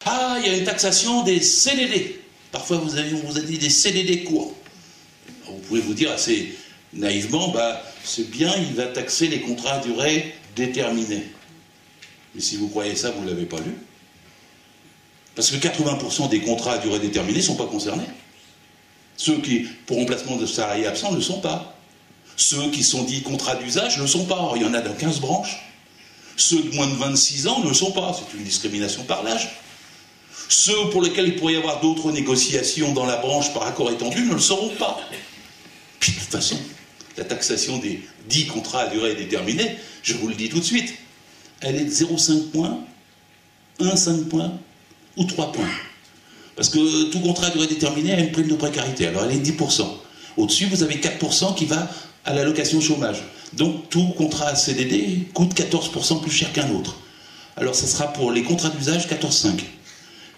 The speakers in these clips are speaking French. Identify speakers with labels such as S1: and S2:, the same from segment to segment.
S1: Ah, il y a une taxation des CDD. Parfois, on vous a dit des CDD courts. Vous pouvez vous dire assez naïvement, bah, c'est bien, il va taxer les contrats à durée déterminée. Mais si vous croyez ça, vous ne l'avez pas lu. Parce que 80% des contrats à durée déterminée ne sont pas concernés. Ceux qui, pour remplacement de salariés absents, ne le sont pas. Ceux qui sont dits contrats d'usage ne le sont pas. Or, il y en a dans 15 branches. Ceux de moins de 26 ans ne le sont pas. C'est une discrimination par l'âge. Ceux pour lesquels il pourrait y avoir d'autres négociations dans la branche par accord étendu ne le seront pas. Puis de toute façon, la taxation des 10 contrats à durée déterminée, je vous le dis tout de suite, elle est de 0,5 points, 1,5 points ou 3 points. Parce que tout contrat à durée déterminée a une prime de précarité. Alors elle est de 10%. Au-dessus, vous avez 4% qui va à l'allocation chômage. Donc tout contrat à CDD coûte 14% plus cher qu'un autre. Alors ça sera pour les contrats d'usage 14,5.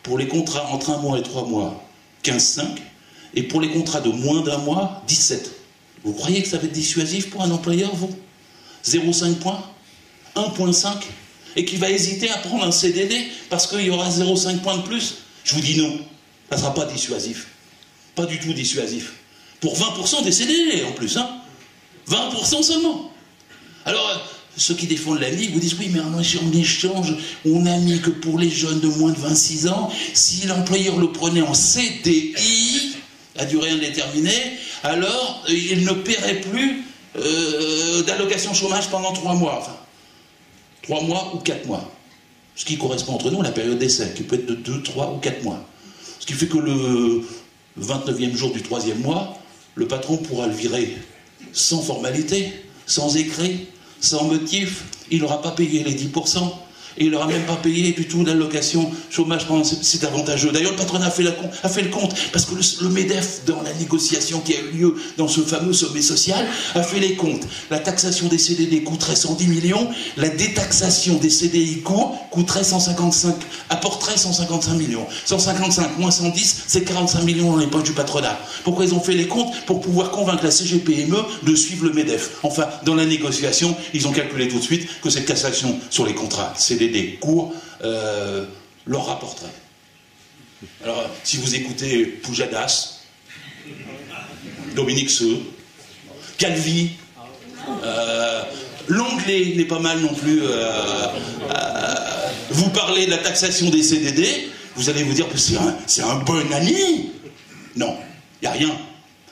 S1: Pour les contrats entre 1 mois et 3 mois, 15,5. Et pour les contrats de moins d'1 mois, 17. Vous croyez que ça va être dissuasif pour un employeur, vous? 0,5 points, 1,5, et qui va hésiter à prendre un CDD parce qu'il y aura 0,5 points de plus? Je vous dis non, ça ne sera pas dissuasif. Pas du tout dissuasif. Pour 20% des CDD en plus, hein. 20% seulement. Alors, ceux qui défendent la vie vous disent oui, mais en échange, on a mis que pour les jeunes de moins de 26 ans, si l'employeur le prenait en CDI, à durée indéterminée, alors il ne paierait plus d'allocation chômage pendant 3 mois. Enfin, 3 mois ou 4 mois. Ce qui correspond entre nous à la période d'essai, qui peut être de 2, 3 ou 4 mois. Ce qui fait que le 29e jour du 3e mois, le patron pourra le virer sans formalité, sans écrit, sans motif. Il n'aura pas payé les 10%. Et il n'aura même pas payé du tout d'allocation chômage pendant c'est avantageux. D'ailleurs, le patronat a fait le compte, parce que le MEDEF, dans la négociation qui a eu lieu dans ce fameux sommet social, a fait les comptes. La taxation des CDD coûterait 110 millions, la détaxation des CDI courts coûterait 155, apporterait 155 millions. 155 moins 110, c'est 45 millions dans les poches du patronat. Pourquoi ils ont fait les comptes? Pour pouvoir convaincre la CGPME de suivre le MEDEF. Enfin, dans la négociation, ils ont calculé tout de suite que cette taxation sur les contrats CDD courts leur rapporterait. Alors, si vous écoutez Pujadas, Dominique Seux, Calvi, Longley n'est pas mal non plus, vous parlez de la taxation des CDD, vous allez vous dire que c'est un bon ami. Non, il n'y a rien.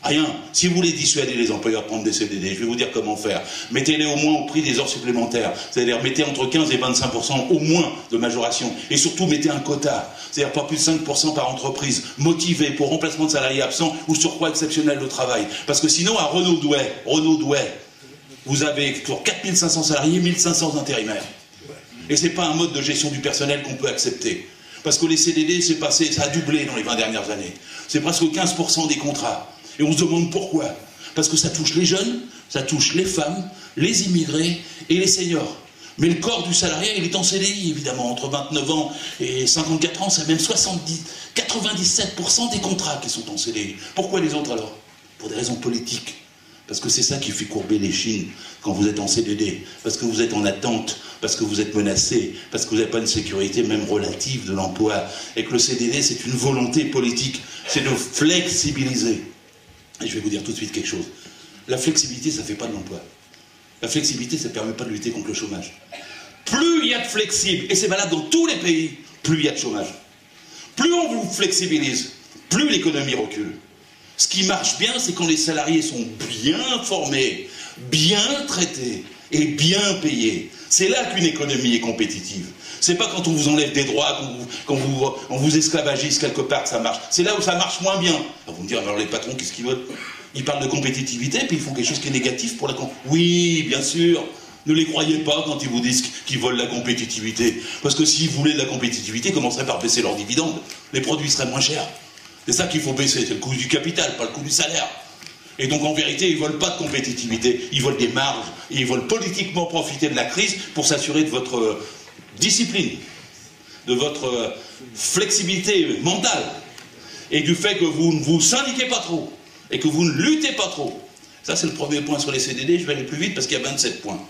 S1: Rien. Si vous voulez dissuader les employeurs de prendre des CDD, je vais vous dire comment faire. Mettez-les au moins au prix des heures supplémentaires. C'est-à-dire mettez entre 15 et 25% au moins de majoration. Et surtout mettez un quota. C'est-à-dire pas plus de 5% par entreprise, motivé pour remplacement de salariés absents ou surcroît exceptionnel de travail. Parce que sinon, à Renaud-Douai, vous avez pour 4500 salariés, 1500 intérimaires. Et c'est pas un mode de gestion du personnel qu'on peut accepter. Parce que les CDD, ça a doublé dans les 20 dernières années. C'est presque 15% des contrats. Et on se demande pourquoi. Parce que ça touche les jeunes, ça touche les femmes, les immigrés et les seniors. Mais le corps du salarié, il est en CDI, évidemment. Entre 29 ans et 54 ans, c'est même 97% des contrats qui sont en CDI. Pourquoi les autres alors? Pour des raisons politiques. Parce que c'est ça qui fait courber les chines quand vous êtes en CDD. Parce que vous êtes en attente, parce que vous êtes menacé, parce que vous n'avez pas une sécurité même relative de l'emploi. Et que le CDD, c'est une volonté politique. C'est de flexibiliser. Et je vais vous dire tout de suite quelque chose. La flexibilité, ça ne fait pas de l'emploi. La flexibilité, ça ne permet pas de lutter contre le chômage. Plus il y a de flexible, et c'est valable dans tous les pays, plus il y a de chômage. Plus on vous flexibilise, plus l'économie recule. Ce qui marche bien, c'est quand les salariés sont bien formés, bien traités et bien payés. C'est là qu'une économie est compétitive. C'est pas quand on vous enlève des droits, on vous esclavagise quelque part que ça marche. C'est là où ça marche moins bien. Alors vous me direz, alors les patrons, qu'est-ce qu'ils veulent? Ils parlent de compétitivité, puis ils font quelque chose qui est négatif pour la compétitivité. Oui, bien sûr. Ne les croyez pas quand ils vous disent qu'ils veulent la compétitivité. Parce que s'ils voulaient de la compétitivité, ils commenceraient par baisser leurs dividendes. Les produits seraient moins chers. C'est ça qu'il faut baisser, c'est le coût du capital, pas le coût du salaire. Et donc en vérité, ils ne veulent pas de compétitivité, ils veulent des marges, et ils veulent politiquement profiter de la crise pour s'assurer de votre discipline, de votre flexibilité mentale, et du fait que vous ne vous syndiquez pas trop, et que vous ne luttez pas trop. Ça c'est le premier point sur les CDD, je vais aller plus vite parce qu'il y a 27 points.